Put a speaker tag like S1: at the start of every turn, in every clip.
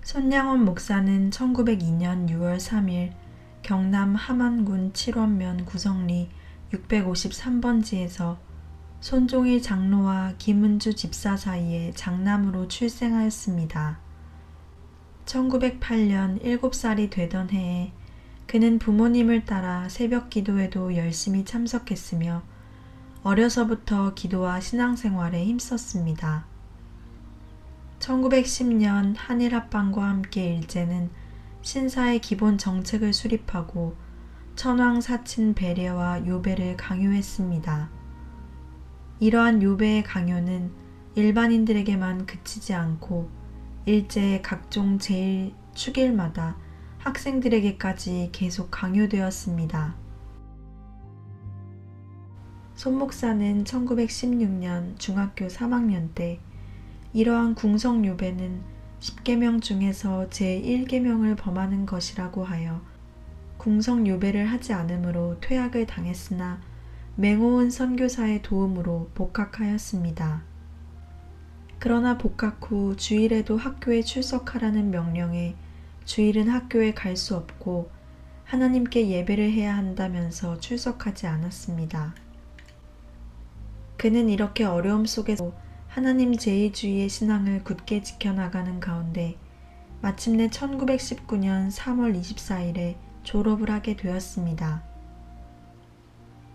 S1: 손양원 목사는 1902년 6월 3일 경남 함안군 칠원면 구성리 653번지에서 손종일 장로와 김은주 집사 사이에 장남으로 출생하였습니다. 1908년 7살이 되던 해에 그는 부모님을 따라 새벽 기도에도 열심히 참석했으며 어려서부터 기도와 신앙생활에 힘썼습니다. 1910년 한일합방과 함께 일제는 신사의 기본 정책을 수립하고 천황 사친 배려와 요배를 강요했습니다. 이러한 요배의 강요는 일반인들에게만 그치지 않고 일제의 각종 제1축일마다 학생들에게까지 계속 강요되었습니다. 손 목사는 1916년 중학교 3학년 때 이러한 궁성요배는 10계명 중에서 제1계명을 범하는 것이라고 하여 궁성요배를 하지 않으므로 퇴학을 당했으나 맹호은 선교사의 도움으로 복학하였습니다. 그러나 복학 후 주일에도 학교에 출석하라는 명령에 주일은 학교에 갈 수 없고 하나님께 예배를 해야 한다면서 출석하지 않았습니다. 그는 이렇게 어려움 속에서 하나님 제2주의의 신앙을 굳게 지켜나가는 가운데 마침내 1919년 3월 24일에 졸업을 하게 되었습니다.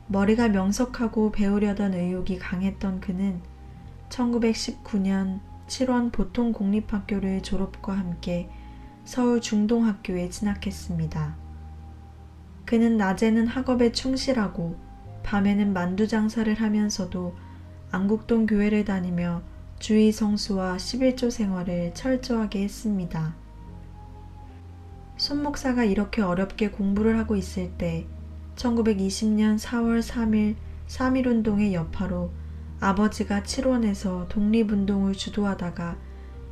S1: 머리가 명석하고 배우려던 의욕이 강했던 그는 1919년 7원 보통공립학교를 졸업과 함께 서울 중동학교에 진학했습니다. 그는 낮에는 학업에 충실하고 밤에는 만두 장사를 하면서도 안국동 교회를 다니며 주의 성수와 11조 생활을 철저하게 했습니다. 손 목사가 이렇게 어렵게 공부를 하고 있을 때 1920년 4월 3일 3.1운동의 여파로 아버지가 칠원에서 독립운동을 주도하다가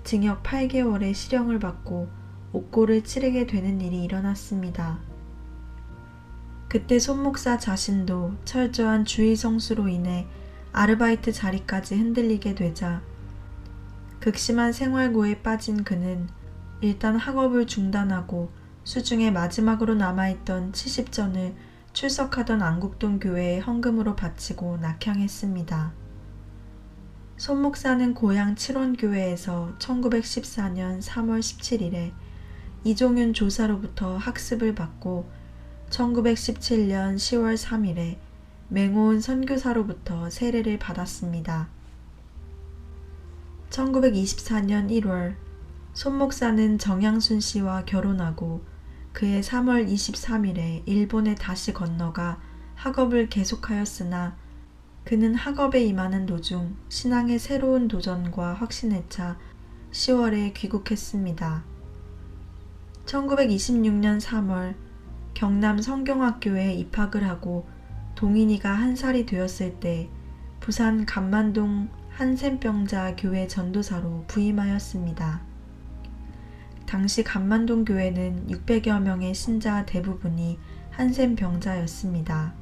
S1: 징역 8개월의 실형을 받고 옥고를 치르게 되는 일이 일어났습니다. 그때 손 목사 자신도 철저한 주의 성수로 인해 아르바이트 자리까지 흔들리게 되자 극심한 생활고에 빠진 그는 일단 학업을 중단하고 수중에 마지막으로 남아있던 70전을 출석하던 안국동 교회에 헌금으로 바치고 낙향했습니다. 손 목사는 고향 칠원교회에서 1914년 3월 17일에 이종윤 조사로부터 학습을 받고 1917년 10월 3일에 맹호은 선교사로부터 세례를 받았습니다. 1924년 1월 손 목사는 정양순 씨와 결혼하고 그해 3월 23일에 일본에 다시 건너가 학업을 계속하였으나 그는 학업에 임하는 도중 신앙의 새로운 도전과 확신에 차 10월에 귀국했습니다. 1926년 3월 경남 성경학교에 입학을 하고 동인이가 1살이 되었을 때 부산 감만동 한샘병자 교회 전도사로 부임하였습니다. 당시 감만동 교회는 600여 명의 신자 대부분이 한샘병자였습니다.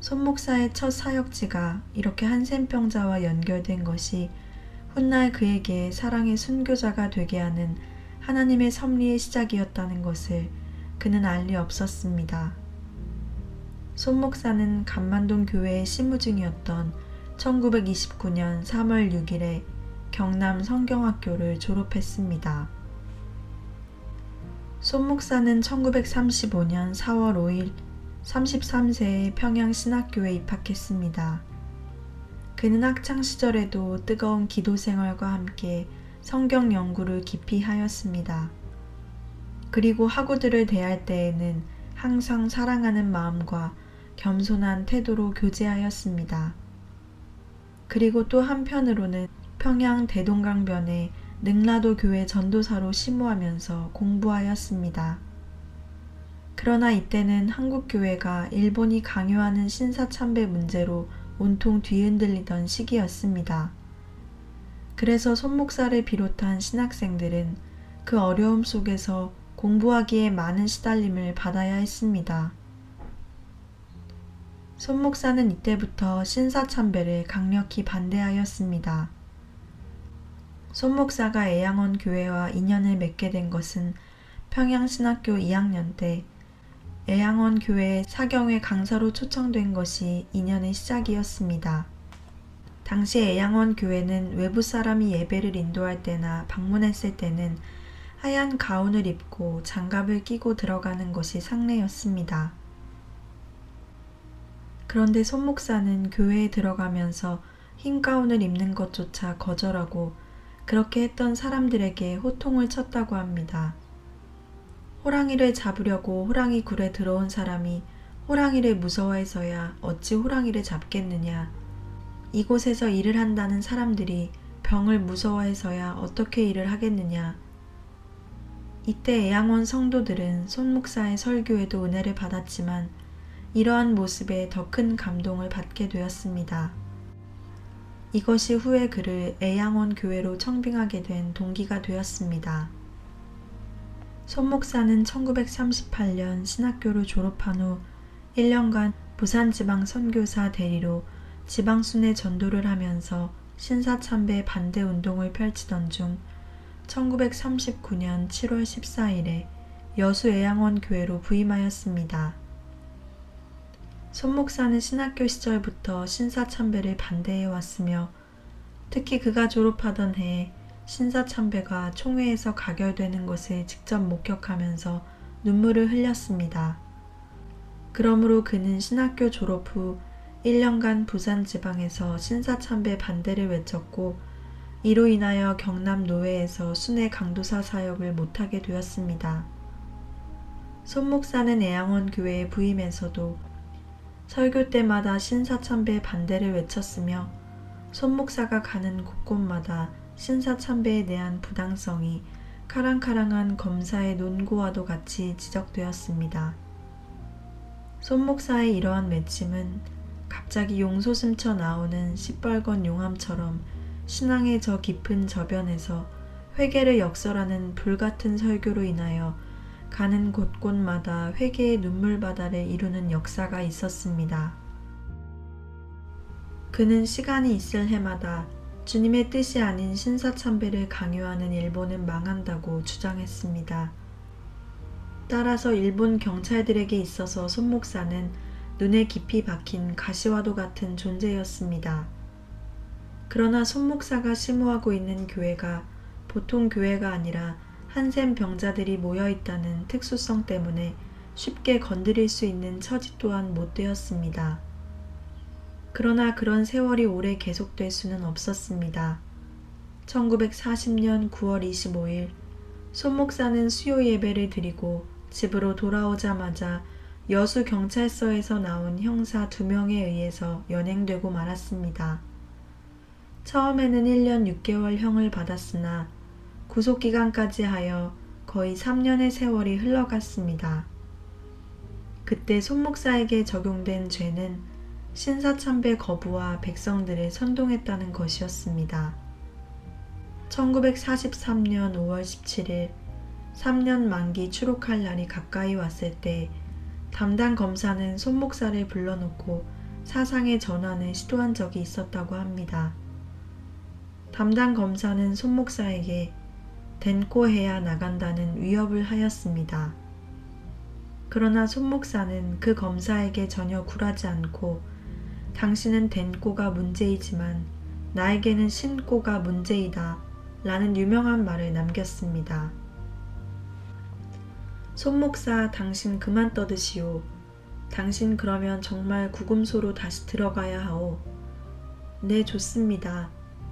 S1: 손 목사의 첫 사역지가 이렇게 한샘병자와 연결된 것이 훗날 그에게 사랑의 순교자가 되게 하는 하나님의 섭리의 시작이었다는 것을 그는 알 리 없었습니다. 손 목사는 감만동 교회의 신무 중이었던 1929년 3월 6일에 경남 성경학교를 졸업했습니다. 손 목사는 1935년 4월 5일 33세에 평양신학교에 입학했습니다. 그는 학창시절에도 뜨거운 기도생활과 함께 성경 연구를 깊이 하였습니다. 그리고 학우들을 대할 때에는 항상 사랑하는 마음과 겸손한 태도로 교제하였습니다. 그리고 또 한편으로는 평양 대동강변에 능라도 교회 전도사로 심우하면서 공부하였습니다. 그러나 이때는 한국교회가 일본이 강요하는 신사참배 문제로 온통 뒤흔들리던 시기였습니다. 그래서 손 목사를 비롯한 신학생들은 그 어려움 속에서 공부하기에 많은 시달림을 받아야 했습니다. 손 목사는 이때부터 신사참배를 강력히 반대하였습니다. 손 목사가 애양원 교회와 인연을 맺게 된 것은 평양신학교 2학년 때 애양원 교회 사경회 강사로 초청된 것이 인연의 시작이었습니다. 당시 애양원 교회는 외부 사람이 예배를 인도할 때나 방문했을 때는 하얀 가운을 입고 장갑을 끼고 들어가는 것이 상례였습니다. 그런데 손 목사는 교회에 들어가면서 흰 가운을 입는 것조차 거절하고 그렇게 했던 사람들에게 호통을 쳤다고 합니다. 호랑이를 잡으려고 호랑이 굴에 들어온 사람이 호랑이를 무서워해서야 어찌 호랑이를 잡겠느냐. 이곳에서 일을 한다는 사람들이 병을 무서워해서야 어떻게 일을 하겠느냐. 이때 애양원 성도들은 손 목사의 설교에도 은혜를 받았지만 이러한 모습에 더 큰 감동을 받게 되었습니다. 이것이 후에 그를 애양원 교회로 청빙하게 된 동기가 되었습니다. 손 목사는 1938년 신학교를 졸업한 후 1년간 부산지방 선교사 대리로 지방순회 전도를 하면서 신사참배 반대 운동을 펼치던 중 1939년 7월 14일에 여수 애양원 교회로 부임하였습니다. 손 목사는 신학교 시절부터 신사참배를 반대해 왔으며 특히 그가 졸업하던 해에 신사참배가 총회에서 가결되는 것을 직접 목격하면서 눈물을 흘렸습니다. 그러므로 그는 신학교 졸업 후 1년간 부산 지방에서 신사참배 반대를 외쳤고 이로 인하여 경남 노회에서 순회 강도사 사역을 못하게 되었습니다. 손 목사는 애양원 교회에 부임해서도 설교 때마다 신사참배 반대를 외쳤으며 손 목사가 가는 곳곳마다 신사참배에 대한 부당성이 카랑카랑한 검사의 논고와도 같이 지적되었습니다. 손 목사의 이러한 외침은 갑자기 용솟 스쳐 나오는 시뻘건 용암처럼 신앙의 저 깊은 저변에서 회개를 역설하는 불같은 설교로 인하여 가는 곳곳마다 회개의 눈물바다를 이루는 역사가 있었습니다. 그는 시간이 있을 해마다 주님의 뜻이 아닌 신사참배를 강요하는 일본은 망한다고 주장했습니다. 따라서 일본 경찰들에게 있어서 손 목사는 눈에 깊이 박힌 가시와도 같은 존재였습니다. 그러나 손 목사가 심호하고 있는 교회가 보통 교회가 아니라 한센 병자들이 모여있다는 특수성 때문에 쉽게 건드릴 수 있는 처지 또한 못 되었습니다. 그러나 그런 세월이 오래 계속될 수는 없었습니다. 1940년 9월 25일 손 목사는 수요 예배를 드리고 집으로 돌아오자마자 여수 경찰서에서 나온 형사 2명에 의해서 연행되고 말았습니다. 처음에는 1년 6개월 형을 받았으나 구속기간까지 하여 거의 3년의 세월이 흘러갔습니다. 그때 손 목사에게 적용된 죄는 신사참배 거부와 백성들을 선동했다는 것이었습니다. 1943년 5월 17일 3년 만기 추록할 날이 가까이 왔을 때 담당 검사는 손 목사를 불러놓고 사상의 전환을 시도한 적이 있었다고 합니다. 담당 검사는 손 목사에게 된꼬해야 나간다는 위협을 하였습니다. 그러나 손 목사는 그 검사에게 전혀 굴하지 않고 당신은 된꼬가 문제이지만 나에게는 신꼬가 문제이다 라는 유명한 말을 남겼습니다. 손 목사, 당신 그만 떠드시오. 당신 그러면 정말 구금소로 다시 들어가야 하오. 네, 좋습니다.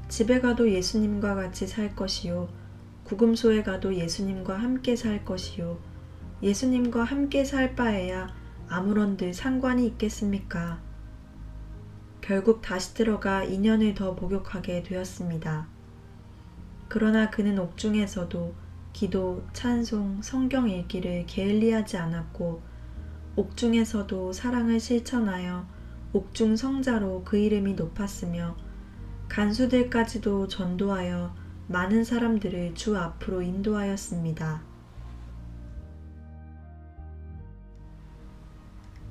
S1: 집에 가도 예수님과 같이 살 것이요. 구금소에 가도 예수님과 함께 살 것이요. 예수님과 함께 살 바에야 아무런들 상관이 있겠습니까? 결국 다시 들어가 2년을 더 목욕하게 되었습니다. 그러나 그는 옥중에서도 기도, 찬송, 성경 읽기를 게을리하지 않았고 옥중에서도 사랑을 실천하여 옥중 성자로 그 이름이 높았으며 간수들까지도 전도하여 많은 사람들을 주 앞으로 인도하였습니다.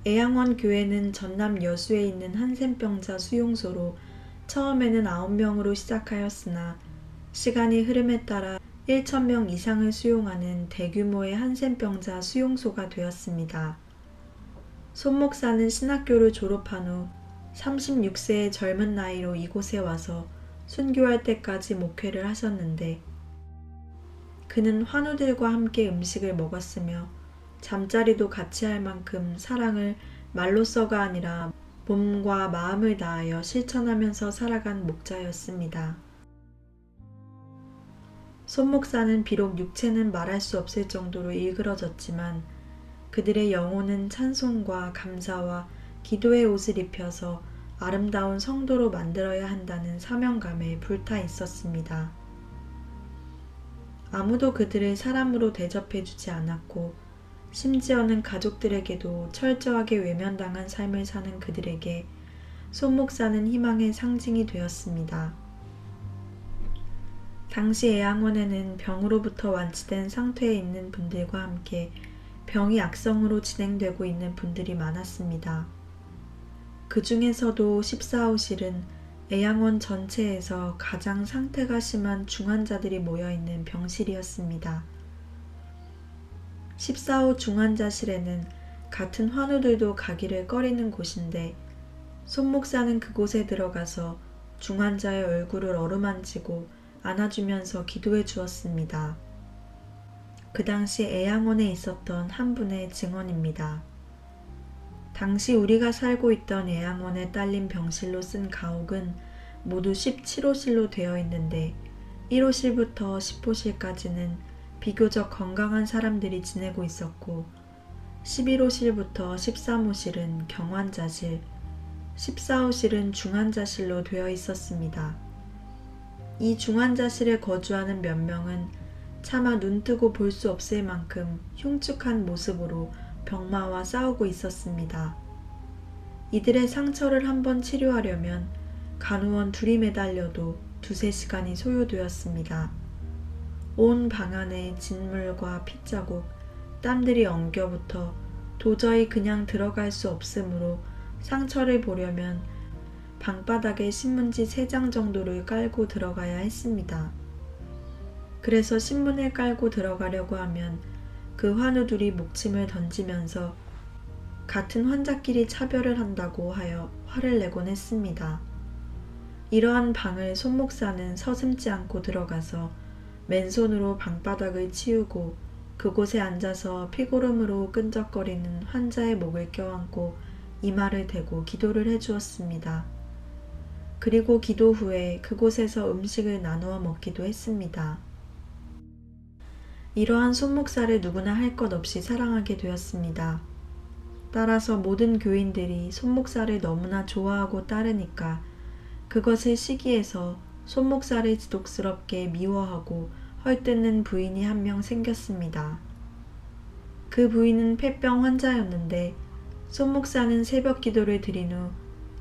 S1: 애양원 교회는 전남 여수에 있는 한센병자 수용소로 처음에는 9명으로 시작하였으나 시간이 흐름에 따라 1,000명 이상을 수용하는 대규모의 한센병자 수용소가 되었습니다. 손 목사는 신학교를 졸업한 후 36세의 젊은 나이로 이곳에 와서 순교할 때까지 목회를 하셨는데, 그는 환우들과 함께 음식을 먹었으며 잠자리도 같이 할 만큼 사랑을 말로써가 아니라 몸과 마음을 다하여 실천하면서 살아간 목자였습니다. 손 목사는 비록 육체는 말할 수 없을 정도로 일그러졌지만 그들의 영혼은 찬송과 감사와 기도의 옷을 입혀서 아름다운 성도로 만들어야 한다는 사명감에 불타 있었습니다. 아무도 그들을 사람으로 대접해 주지 않았고, 심지어는 가족들에게도 철저하게 외면당한 삶을 사는 그들에게 손 목사는 희망의 상징이 되었습니다. 당시 애양원에는 병으로부터 완치된 상태에 있는 분들과 함께 병이 악성으로 진행되고 있는 분들이 많았습니다. 그 중에서도 14호실은 애양원 전체에서 가장 상태가 심한 중환자들이 모여있는 병실이었습니다. 14호 중환자실에는 같은 환우들도 가기를 꺼리는 곳인데, 손 목사는 그곳에 들어가서 중환자의 얼굴을 어루만지고 안아주면서 기도해 주었습니다. 그 당시 애양원에 있었던 한 분의 증언입니다. 당시 우리가 살고 있던 애양원에 딸린 병실로 쓴 가옥은 모두 17호실로 되어 있는데 1호실부터 10호실까지는 비교적 건강한 사람들이 지내고 있었고, 11호실부터 13호실은 경환자실, 14호실은 중환자실로 되어 있었습니다. 이 중환자실에 거주하는 몇 명은 차마 눈뜨고 볼 수 없을 만큼 흉측한 모습으로 병마와 싸우고 있었습니다. 이들의 상처를 한번 치료하려면 간호원 둘이 매달려도 2~3시간이 소요되었습니다. 온 방 안에 진물과 핏자국, 땀들이 엉겨붙어 도저히 그냥 들어갈 수 없으므로 상처를 보려면 방바닥에 신문지 3장 정도를 깔고 들어가야 했습니다. 그래서 신문을 깔고 들어가려고 하면 그 환우들이 목침을 던지면서 같은 환자끼리 차별을 한다고 하여 화를 내곤 했습니다. 이러한 방을 손 목사는 서슴지 않고 들어가서 맨손으로 방바닥을 치우고 그곳에 앉아서 피고름으로 끈적거리는 환자의 목을 껴안고 이마를 대고 기도를 해주었습니다. 그리고 기도 후에 그곳에서 음식을 나누어 먹기도 했습니다. 이러한 손 목사를 누구나 할 것 없이 사랑하게 되었습니다. 따라서 모든 교인들이 손 목사를 너무나 좋아하고 따르니까 그것을 시기해서 손 목사를 지독스럽게 미워하고 헐뜯는 부인이 한 명 생겼습니다. 그 부인은 폐병 환자였는데 손 목사는 새벽 기도를 드린 후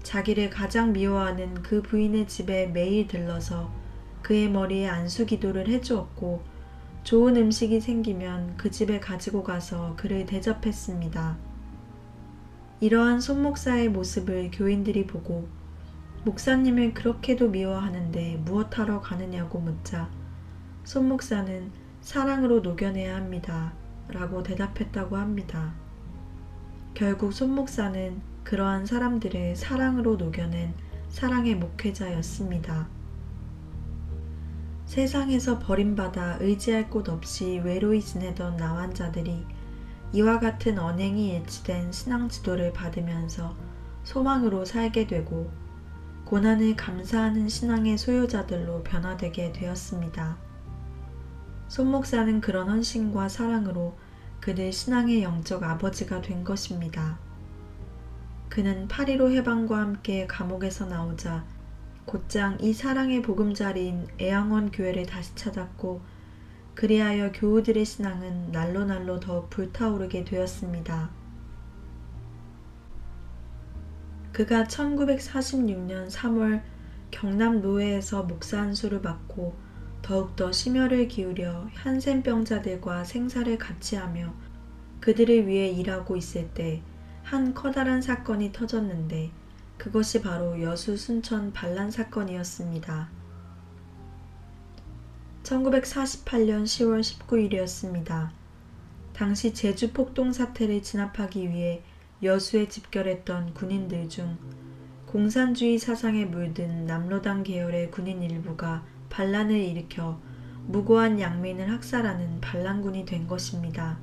S1: 자기를 가장 미워하는 그 부인의 집에 매일 들러서 그의 머리에 안수 기도를 해주었고, 좋은 음식이 생기면 그 집에 가지고 가서 그를 대접했습니다. 이러한 손 목사의 모습을 교인들이 보고 목사님을 그렇게도 미워하는데 무엇하러 가느냐고 묻자 손 목사는 사랑으로 녹여내야 합니다 라고 대답했다고 합니다. 결국 손 목사는 그러한 사람들을 사랑으로 녹여낸 사랑의 목회자였습니다. 세상에서 버림받아 의지할 곳 없이 외로이 지내던 나환자들이 이와 같은 언행이 일치된 신앙 지도를 받으면서 소망으로 살게 되고 고난을 감사하는 신앙의 소유자들로 변화되게 되었습니다. 손 목사는 그런 헌신과 사랑으로 그들 신앙의 영적 아버지가 된 것입니다. 그는 8.15 해방과 함께 감옥에서 나오자 곧장 이 사랑의 보금자리인 애양원 교회를 다시 찾았고, 그리하여 교우들의 신앙은 날로 더 불타오르게 되었습니다. 그가 1946년 3월 경남 노회에서 목사 안수를 받고 더욱더 심혈을 기울여 한센병자들과 생사를 같이 하며 그들을 위해 일하고 있을 때 한 커다란 사건이 터졌는데, 그것이 바로 여수 순천 반란 사건이었습니다. 1948년 10월 19일이었습니다. 당시 제주 폭동 사태를 진압하기 위해 여수에 집결했던 군인들 중 공산주의 사상에 물든 남로당 계열의 군인 일부가 반란을 일으켜 무고한 양민을 학살하는 반란군이 된 것입니다.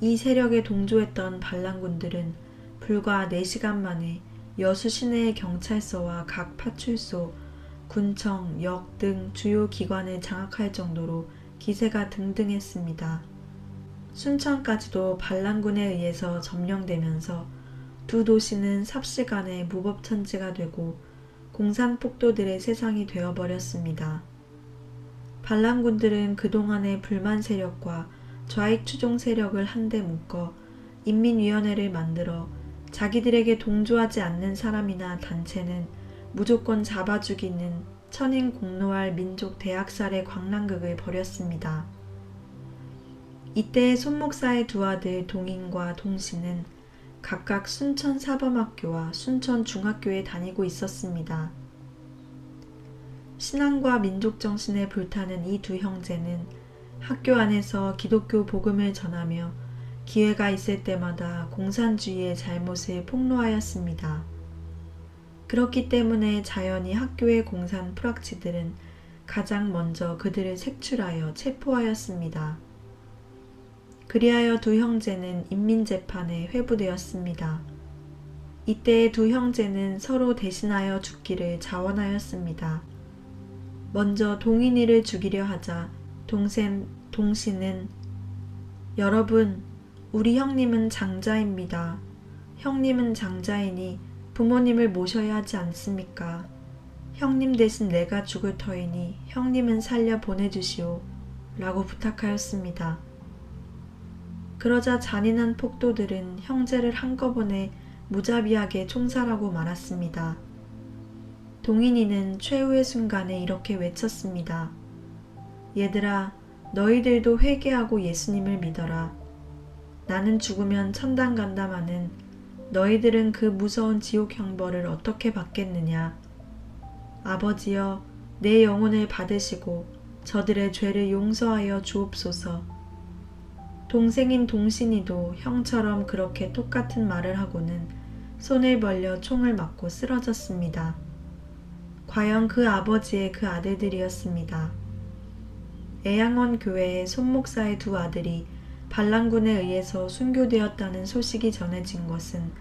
S1: 이 세력에 동조했던 반란군들은 불과 4시간 만에 여수 시내의 경찰서와 각 파출소, 군청, 역 등 주요 기관을 장악할 정도로 기세가 등등했습니다. 순천까지도 반란군에 의해서 점령되면서 두 도시는 삽시간에 무법천지가 되고 공산폭도들의 세상이 되어버렸습니다. 반란군들은 그동안의 불만 세력과 좌익 추종 세력을 한데 묶어 인민위원회를 만들어 자기들에게 동조하지 않는 사람이나 단체는 무조건 잡아 죽이는 천인공노할 민족 대학살의 광란극을 벌였습니다. 이때 손목사의 두 아들 동인과 동신은 각각 순천사범학교와 순천중학교에 다니고 있었습니다. 신앙과 민족정신에 불타는 이 두 형제는 학교 안에서 기독교 복음을 전하며 기회가 있을 때마다 공산주의의 잘못을 폭로하였습니다. 그렇기 때문에 자연히 학교의 공산 프락치들은 가장 먼저 그들을 색출하여 체포하였습니다. 그리하여 두 형제는 인민재판에 회부되었습니다. 이때 두 형제는 서로 대신하여 죽기를 자원하였습니다. 먼저 동인이를 죽이려 하자 동신은 여러분, 우리 형님은 장자입니다. 형님은 장자이니 부모님을 모셔야 하지 않습니까? 형님 대신 내가 죽을 터이니 형님은 살려 보내주시오. 라고 부탁하였습니다. 그러자 잔인한 폭도들은 형제를 한꺼번에 무자비하게 총살하고 말았습니다. 동인이는 최후의 순간에 이렇게 외쳤습니다. 얘들아, 너희들도 회개하고 예수님을 믿어라. 나는 죽으면 천당 간다마는 너희들은 그 무서운 지옥 형벌을 어떻게 받겠느냐. 아버지여, 내 영혼을 받으시고 저들의 죄를 용서하여 주옵소서. 동생인 동신이도 형처럼 그렇게 똑같은 말을 하고는 손을 벌려 총을 맞고 쓰러졌습니다. 과연 그 아버지의 그 아들들이었습니다. 애양원 교회의 손목사의 두 아들이 반란군에 의해서 순교되었다는 소식이 전해진 것은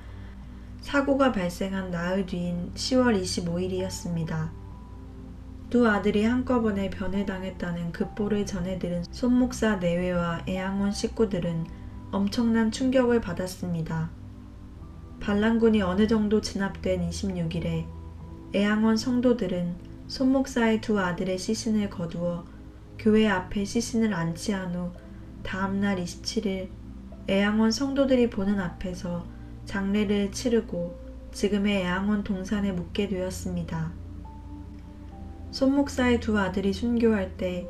S1: 사고가 발생한 나흘 뒤인 10월 25일이었습니다. 두 아들이 한꺼번에 변해당했다는 급보를 전해들은 손목사 내외와 애양원 식구들은 엄청난 충격을 받았습니다. 반란군이 어느 정도 진압된 26일에 애양원 성도들은 손목사의 두 아들의 시신을 거두어 교회 앞에 시신을 안치한 후 다음날 27일 애양원 성도들이 보는 앞에서 장례를 치르고 지금의 애양원 동산에 묻게 되었습니다. 손목사의 두 아들이 순교할 때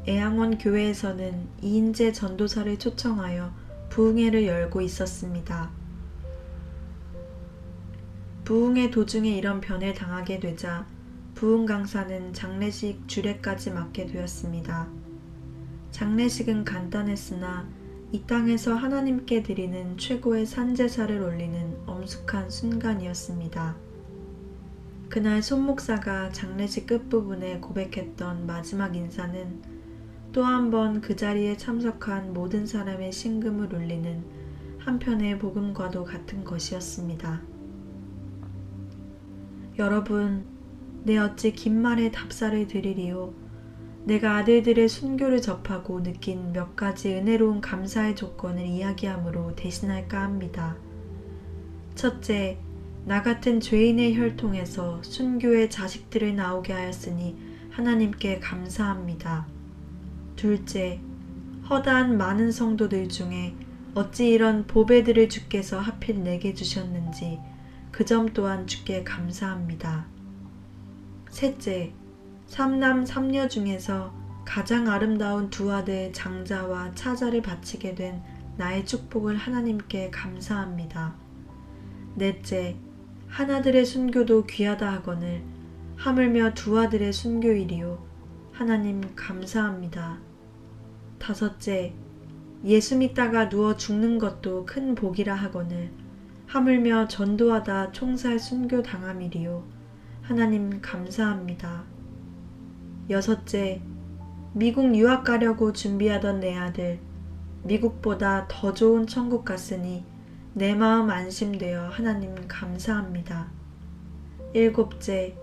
S1: 애양원 교회에서는 이인재 전도사를 초청하여 부흥회를 열고 있었습니다. 부흥회 도중에 이런 변을 당하게 되자 부흥 강사는 장례식 주례까지 맡게 되었습니다. 장례식은 간단했으나 이 땅에서 하나님께 드리는 최고의 산제사를 올리는 엄숙한 순간이었습니다. 그날 손목사가 장례식 끝부분에 고백했던 마지막 인사는 또 한 번 그 자리에 참석한 모든 사람의 심금을 울리는 한편의 복음과도 같은 것이었습니다. 여러분, 내 어찌 긴 말에 답사를 드리리요. 내가 아들들의 순교를 접하고 느낀 몇 가지 은혜로운 감사의 조건을 이야기함으로 대신할까 합니다. 첫째, 나 같은 죄인의 혈통에서 순교의 자식들을 나오게 하였으니 하나님께 감사합니다. 둘째, 허다한 많은 성도들 중에 어찌 이런 보배들을 주께서 하필 내게 주셨는지 그 점 또한 주께 감사합니다. 셋째, 삼남 삼녀 중에서 가장 아름다운 두 아들 장자와 차자를 바치게 된 나의 축복을 하나님께 감사합니다. 넷째, 하나들의 순교도 귀하다 하거늘 하물며 두 아들의 순교이리요 하나님 감사합니다. 다섯째, 예수 믿다가 누워 죽는 것도 큰 복이라 하거늘 하물며 전도하다 총살 순교 당함이리요. 하나님 감사합니다. 여섯째, 미국 유학 가려고 준비하던 내 아들, 미국보다 더 좋은 천국 갔으니 내 마음 안심되어 하나님 감사합니다. 일곱째,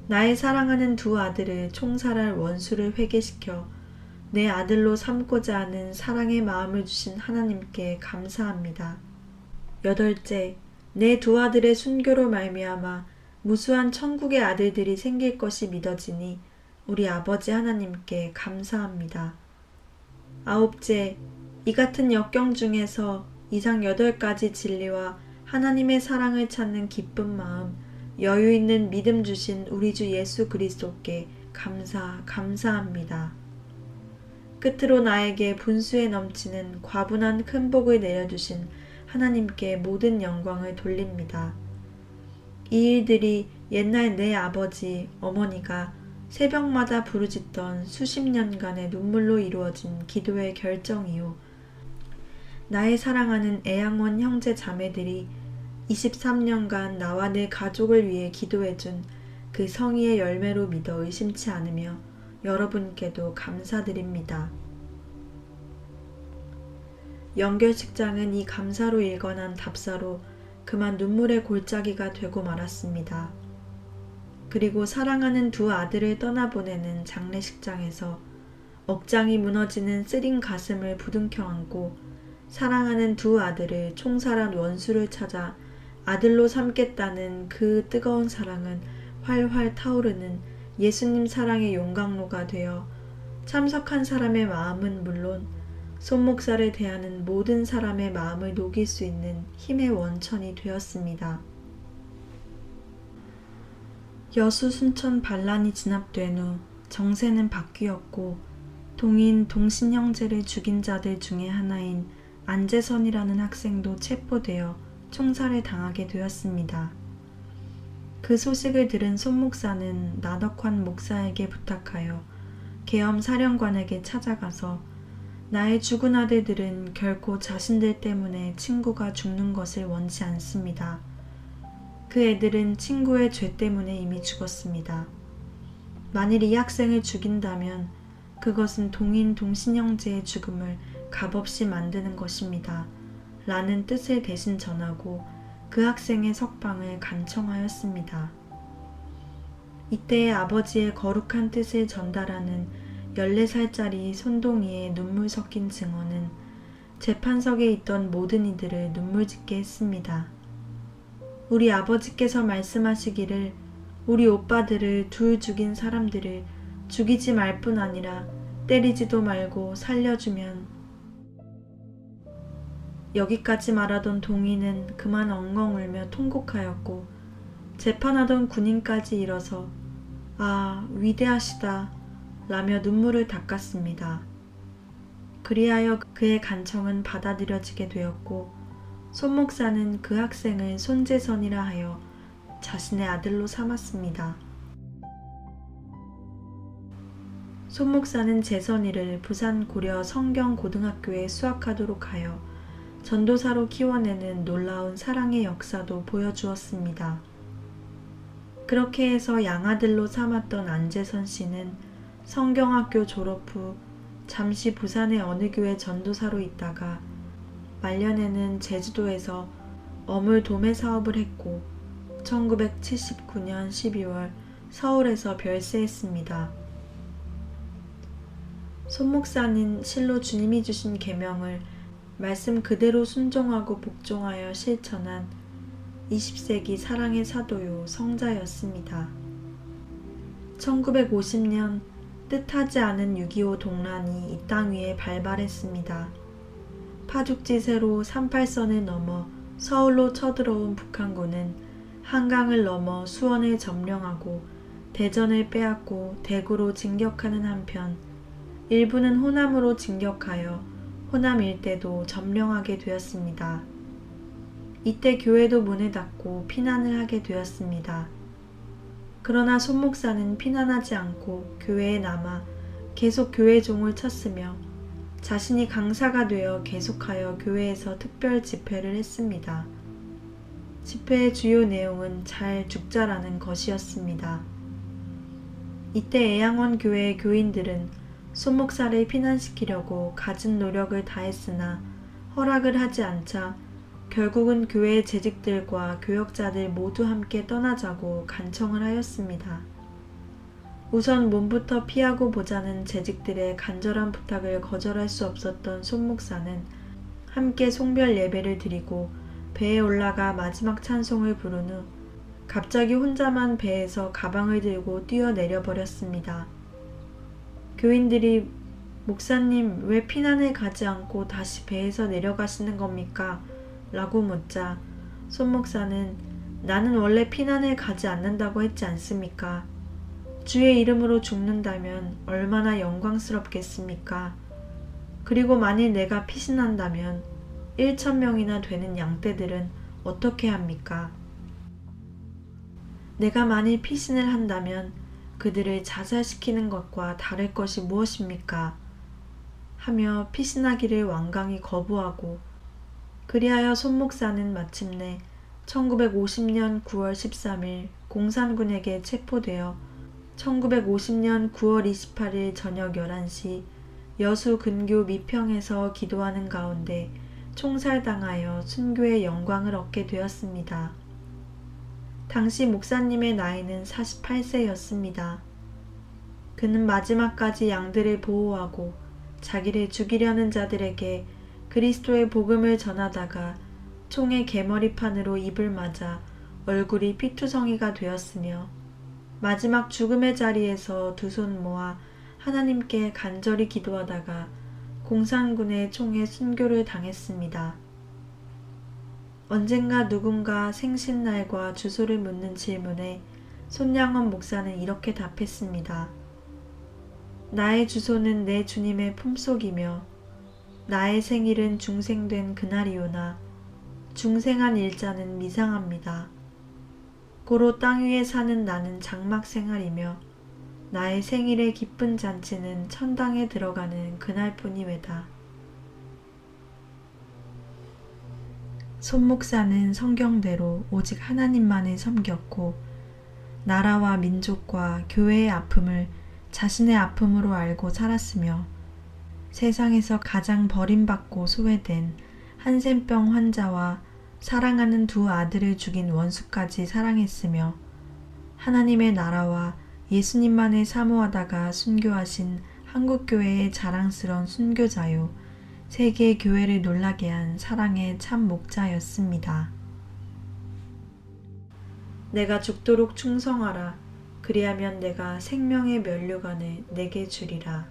S1: 나의 사랑하는 두 아들을 총살할 원수를 회개시켜 내 아들로 삼고자 하는 사랑의 마음을 주신 하나님께 감사합니다. 여덟째, 내 두 아들의 순교로 말미암아 무수한 천국의 아들들이 생길 것이 믿어지니 우리 아버지 하나님께 감사합니다. 아홉째, 이 같은 역경 중에서 이상 8가지 진리와 하나님의 사랑을 찾는 기쁜 마음, 여유 있는 믿음 주신 우리 주 예수 그리스도께 감사합니다. 끝으로 나에게 분수에 넘치는 과분한 큰 복을 내려주신 하나님께 모든 영광을 돌립니다. 이 일들이 옛날 내 아버지, 어머니가 새벽마다 부르짖던 수십 년간의 눈물로 이루어진 기도의 결정이요. 나의 사랑하는 애양원 형제 자매들이 23년간 나와 내 가족을 위해 기도해준 그 성의의 열매로 믿어 의심치 않으며 여러분께도 감사드립니다. 연결식장은 이 감사로 일관한 답사로 그만 눈물의 골짜기가 되고 말았습니다. 그리고 사랑하는 두 아들을 떠나보내는 장례식장에서 억장이 무너지는 쓰린 가슴을 부둥켜 안고 사랑하는 두 아들을 총살한 원수를 찾아 아들로 삼겠다는 그 뜨거운 사랑은 활활 타오르는 예수님 사랑의 용광로가 되어 참석한 사람의 마음은 물론 손목사를 대하는 모든 사람의 마음을 녹일 수 있는 힘의 원천이 되었습니다. 여수 순천 반란이 진압된 후 정세는 바뀌었고 동인 동신 형제를 죽인 자들 중에 하나인 안재선이라는 학생도 체포되어 총살을 당하게 되었습니다. 그 소식을 들은 손목사는 나덕환 목사에게 부탁하여 계엄 사령관에게 찾아가서 나의 죽은 아들들은 결코 자신들 때문에 친구가 죽는 것을 원치 않습니다. 그 애들은 친구의 죄 때문에 이미 죽었습니다. 만일 이 학생을 죽인다면 그것은 동인 동신형제의 죽음을 값없이 만드는 것입니다. 라는 뜻을 대신 전하고 그 학생의 석방을 간청하였습니다. 이때의 아버지의 거룩한 뜻을 전달하는 14살짜리 손동이의 눈물 섞인 증언은 재판석에 있던 모든 이들을 눈물짓게 했습니다. 우리 아버지께서 말씀하시기를 우리 오빠들을 둘 죽인 사람들을 죽이지 말 뿐 아니라 때리지도 말고 살려주면 여기까지 말하던 동희는 그만 엉엉 울며 통곡하였고 재판하던 군인까지 일어서 아 위대하시다 라며 눈물을 닦았습니다. 그리하여 그의 간청은 받아들여지게 되었고 손목사는 그 학생을 손재선이라 하여 자신의 아들로 삼았습니다. 손목사는 재선이를 부산 고려 성경고등학교에 수학하도록 하여 전도사로 키워내는 놀라운 사랑의 역사도 보여주었습니다. 그렇게 해서 양아들로 삼았던 안재선 씨는 성경학교 졸업 후 잠시 부산의 어느 교회 전도사로 있다가 말년에는 제주도에서 어물 도매 사업을 했고 1979년 12월 서울에서 별세했습니다. 손목사는 실로 주님이 주신 계명을 말씀 그대로 순종하고 복종하여 실천한 20세기 사랑의 사도요 성자였습니다. 1950년 뜻하지 않은 6.25 동란이 이 땅 위에 발발했습니다. 파죽지세로 38선을 넘어 서울로 쳐들어온 북한군은 한강을 넘어 수원을 점령하고 대전을 빼앗고 대구로 진격하는 한편 일부는 호남으로 진격하여 호남 일대도 점령하게 되었습니다. 이때 교회도 문을 닫고 피난을 하게 되었습니다. 그러나 손 목사는 피난하지 않고 교회에 남아 계속 교회 종을 쳤으며 자신이 강사가 되어 계속하여 교회에서 특별 집회를 했습니다. 집회의 주요 내용은 잘 죽자라는 것이었습니다. 이때 애양원 교회의 교인들은 손 목사를 피난시키려고 갖은 노력을 다했으나 허락을 하지 않자 결국은 교회의 재직들과 교역자들 모두 함께 떠나자고 간청을 하였습니다. 우선 몸부터 피하고 보자는 재직들의 간절한 부탁을 거절할 수 없었던 손 목사는 함께 송별 예배를 드리고 배에 올라가 마지막 찬송을 부른 후 갑자기 혼자만 배에서 가방을 들고 뛰어내려 버렸습니다. 교인들이 목사님 왜 피난을 가지 않고 다시 배에서 내려가시는 겁니까? 라고 묻자 손 목사는 나는 원래 피난을 가지 않는다고 했지 않습니까? 주의 이름으로 죽는다면 얼마나 영광스럽겠습니까? 그리고 만일 내가 피신한다면 1,000명이나 되는 양떼들은 어떻게 합니까? 내가 만일 피신을 한다면 그들을 자살시키는 것과 다를 것이 무엇입니까? 하며 피신하기를 완강히 거부하고 그리하여 손 목사는 마침내 1950년 9월 13일 공산군에게 체포되어 1950년 9월 28일 저녁 11시 여수 근교 미평에서 기도하는 가운데 총살당하여 순교의 영광을 얻게 되었습니다. 당시 목사님의 나이는 48세였습니다. 그는 마지막까지 양들을 보호하고 자기를 죽이려는 자들에게 그리스도의 복음을 전하다가 총의 개머리판으로 입을 맞아 얼굴이 피투성이가 되었으며 마지막 죽음의 자리에서 두 손 모아 하나님께 간절히 기도하다가 공산군의 총에 순교를 당했습니다. 언젠가 누군가 생신날과 주소를 묻는 질문에 손양원 목사는 이렇게 답했습니다. 나의 주소는 내 주님의 품속이며 나의 생일은 중생된 그날이오나 중생한 일자는 미상합니다. 고로 땅 위에 사는 나는 장막 생활이며 나의 생일의 기쁜 잔치는 천당에 들어가는 그날뿐이외다. 손 목사는 성경대로 오직 하나님만을 섬겼고 나라와 민족과 교회의 아픔을 자신의 아픔으로 알고 살았으며 세상에서 가장 버림받고 소외된 한센병 환자와 사랑하는 두 아들을 죽인 원수까지 사랑했으며 하나님의 나라와 예수님만을 사모하다가 순교하신 한국교회의 자랑스러운 순교자요 세계 교회를 놀라게 한 사랑의 참 목자였습니다. 내가 죽도록 충성하라. 그리하면 내가 생명의 면류관을 내게 주리라.